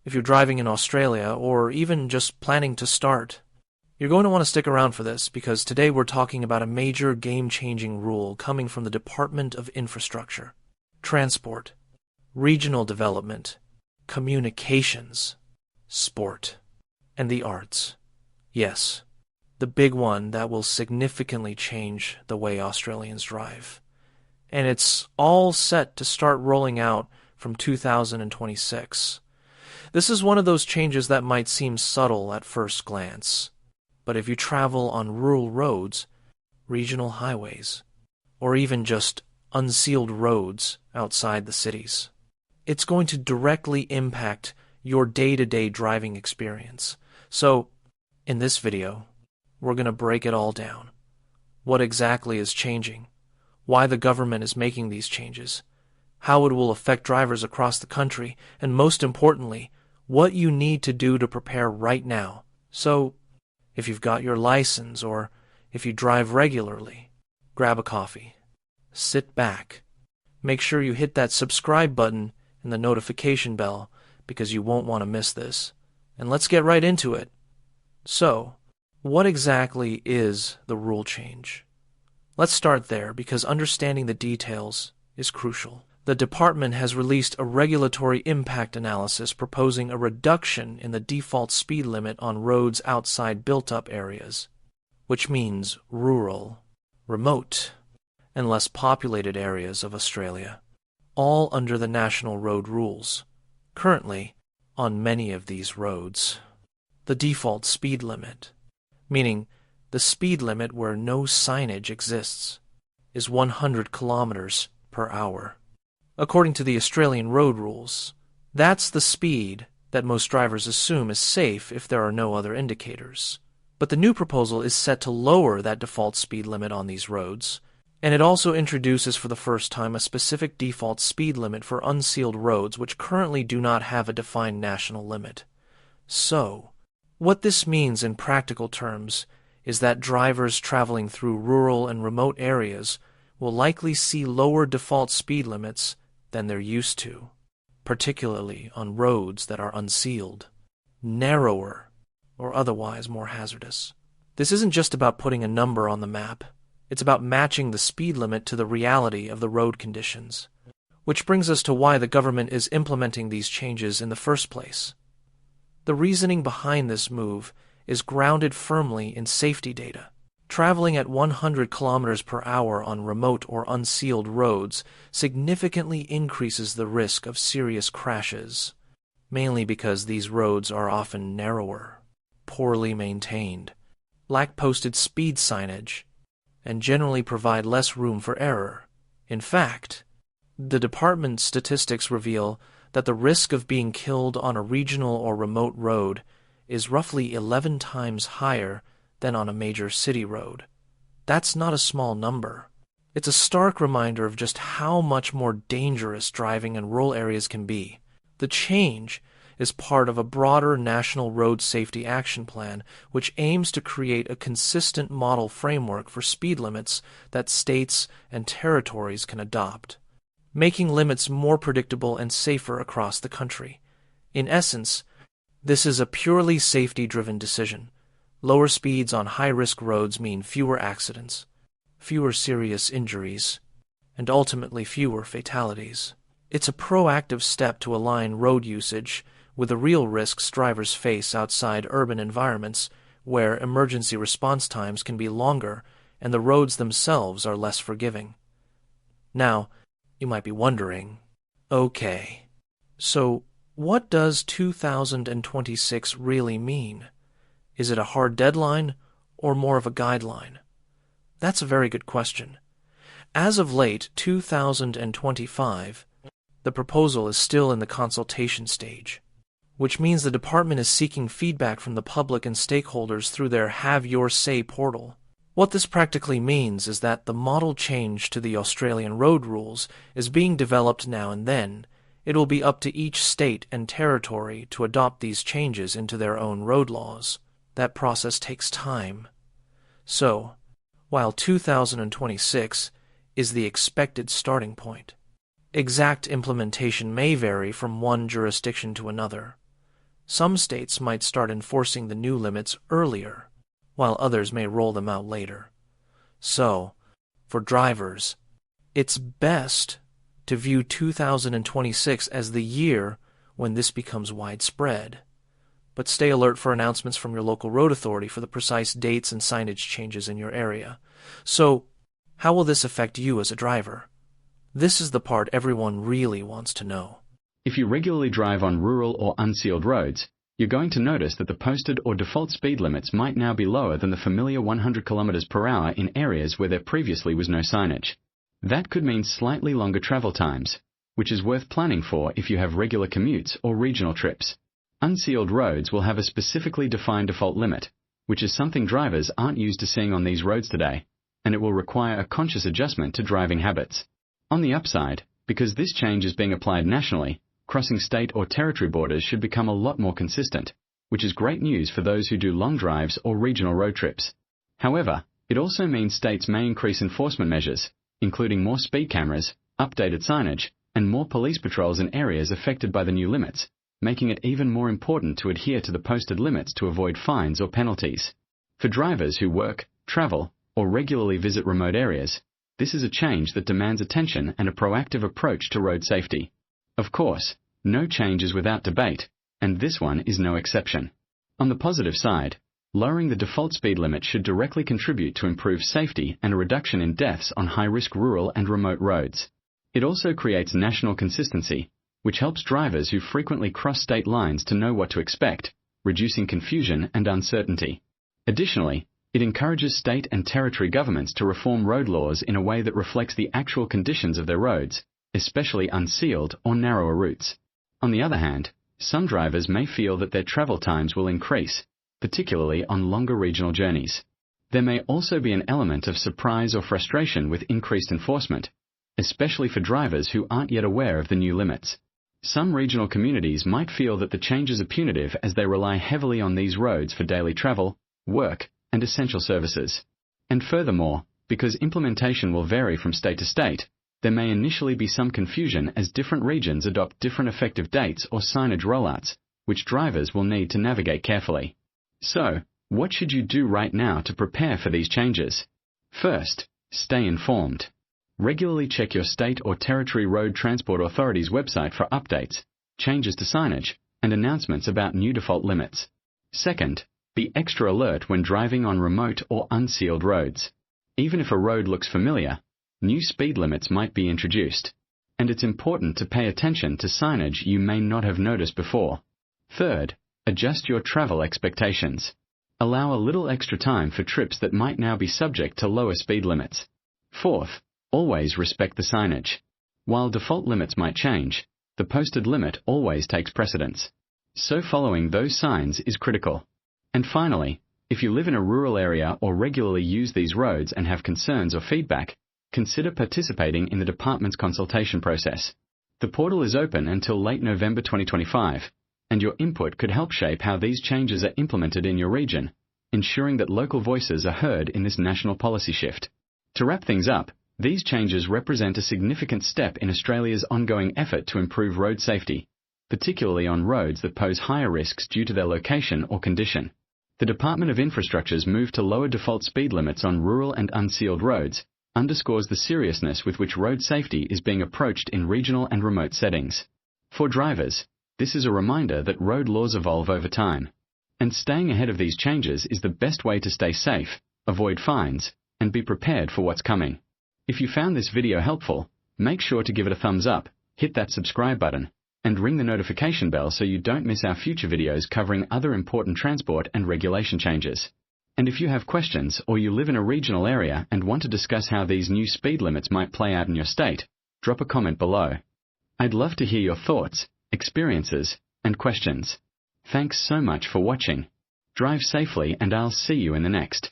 if you're driving in Australia or even just planning to start. You're going to want to stick around for this because today we're talking about a major game-changing rule coming from the Department of Infrastructure, Transport, Regional Development, Communications, Sport, and the Arts. Yes, the big one that will significantly change the way Australians drive. And it's all set to start rolling out from 2026. This is one of those changes that might seem subtle at first glance. But if you travel on rural roads, regional highways, or even just unsealed roads outside the cities, it's going to directly impact your day-to-day driving experience. So, in this video, we're going to break it all down. What exactly is changing? Why the government is making these changes? How it will affect drivers across the country? And most importantly, what you need to do to prepare right now. So, if you've got your license or if you drive regularly, grab a coffee, sit back, make sure you hit that subscribe button and the notification bell because you won't want to miss this. And let's get right into it. So, what exactly is the rule change? Let's start there because understanding the details is crucial. The department has released a regulatory impact analysis proposing a reduction in the default speed limit on roads outside built-up areas, which means rural, remote, and less populated areas of Australia, all under the national road rules. Currently, on many of these roads, the default speed limit, meaning the speed limit where no signage exists, is 100 kilometers per hour. According to the Australian road rules, that's the speed that most drivers assume is safe if there are no other indicators. But the new proposal is set to lower that default speed limit on these roads, and it also introduces for the first time a specific default speed limit for unsealed roads which currently do not have a defined national limit. So, what this means in practical terms is that drivers traveling through rural and remote areas will likely see lower default speed limits than they're used to, particularly on roads that are unsealed, narrower, or otherwise more hazardous. This isn't just about putting a number on the map. It's about matching the speed limit to the reality of the road conditions. Which brings us to why the government is implementing these changes in the first place. The reasoning behind this move is grounded firmly in safety data. Traveling at 100 kilometers per hour on remote or unsealed roads significantly increases the risk of serious crashes, mainly because these roads are often narrower, poorly maintained, lack posted speed signage, and generally provide less room for error. In fact, the department's statistics reveal that the risk of being killed on a regional or remote road is roughly 11 times higher than on a major city road. That's not a small number. It's a stark reminder of just how much more dangerous driving in rural areas can be. The change is part of a broader national road safety action plan which aims to create a consistent model framework for speed limits that states and territories can adopt, making limits more predictable and safer across the country. In essence, this is a purely safety-driven decision. Lower speeds on high-risk roads mean fewer accidents, fewer serious injuries, and ultimately fewer fatalities. It's a proactive step to align road usage with the real risks drivers face outside urban environments where emergency response times can be longer and the roads themselves are less forgiving. Now, you might be wondering, okay, so what does 2026 really mean? Is it a hard deadline or more of a guideline? That's a very good question. As of late, 2025, the proposal is still in the consultation stage, which means the department is seeking feedback from the public and stakeholders through their Have Your Say portal. What this practically means is that the model change to the Australian road rules is being developed now and then. It will be up to each state and territory to adopt these changes into their own road laws. That process takes time. So, while 2026 is the expected starting point, exact implementation may vary from one jurisdiction to another. Some states might start enforcing the new limits earlier, while others may roll them out later. So, for drivers, it's best to view 2026 as the year when this becomes widespread. But stay alert for announcements from your local road authority for the precise dates and signage changes in your area. So, how will this affect you as a driver? This is the part everyone really wants to know. If you regularly drive on rural or unsealed roads, you're going to notice that the posted or default speed limits might now be lower than the familiar 100 km per hour in areas where there previously was no signage. That could mean slightly longer travel times, which is worth planning for if you have regular commutes or regional trips. Unsealed roads will have a specifically defined default limit, which is something drivers aren't used to seeing on these roads today, and it will require a conscious adjustment to driving habits. On the upside, because this change is being applied nationally, crossing state or territory borders should become a lot more consistent, which is great news for those who do long drives or regional road trips. However, it also means states may increase enforcement measures, including more speed cameras, updated signage, and more police patrols in areas affected by the new limits, making it even more important to adhere to the posted limits to avoid fines or penalties. For drivers who work, travel, or regularly visit remote areas, this is a change that demands attention and a proactive approach to road safety. Of course, no change is without debate, and this one is no exception. On the positive side, lowering the default speed limit should directly contribute to improved safety and a reduction in deaths on high-risk rural and remote roads. It also creates national consistency, which helps drivers who frequently cross state lines to know what to expect, reducing confusion and uncertainty. Additionally, it encourages state and territory governments to reform road laws in a way that reflects the actual conditions of their roads, especially unsealed or narrower routes. On the other hand, some drivers may feel that their travel times will increase, particularly on longer regional journeys. There may also be an element of surprise or frustration with increased enforcement, especially for drivers who aren't yet aware of the new limits. Some regional communities might feel that the changes are punitive as they rely heavily on these roads for daily travel, work, and essential services. And furthermore, because implementation will vary from state to state, there may initially be some confusion as different regions adopt different effective dates or signage rollouts, which drivers will need to navigate carefully. So, what should you do right now to prepare for these changes? First, stay informed. Regularly check your state or territory road transport authority's website for updates, changes to signage, and announcements about new default limits. Second, be extra alert when driving on remote or unsealed roads. Even if a road looks familiar, new speed limits might be introduced, and it's important to pay attention to signage you may not have noticed before. Third, adjust your travel expectations. Allow a little extra time for trips that might now be subject to lower speed limits. Fourth, always respect the signage. While default limits might change, the posted limit always takes precedence. So following those signs is critical. And finally, if you live in a rural area or regularly use these roads and have concerns or feedback, consider participating in the department's consultation process. The portal is open until late November 2025, and your input could help shape how these changes are implemented in your region, ensuring that local voices are heard in this national policy shift. To wrap things up, these changes represent a significant step in Australia's ongoing effort to improve road safety, particularly on roads that pose higher risks due to their location or condition. The Department of Infrastructure's move to lower default speed limits on rural and unsealed roads underscores the seriousness with which road safety is being approached in regional and remote settings. For drivers, this is a reminder that road laws evolve over time, and staying ahead of these changes is the best way to stay safe, avoid fines, and be prepared for what's coming. If you found this video helpful, make sure to give it a thumbs up, hit that subscribe button, and ring the notification bell so you don't miss our future videos covering other important transport and regulation changes. And if you have questions or you live in a regional area and want to discuss how these new speed limits might play out in your state, drop a comment below. I'd love to hear your thoughts, experiences, and questions. Thanks so much for watching. Drive safely and I'll see you in the next.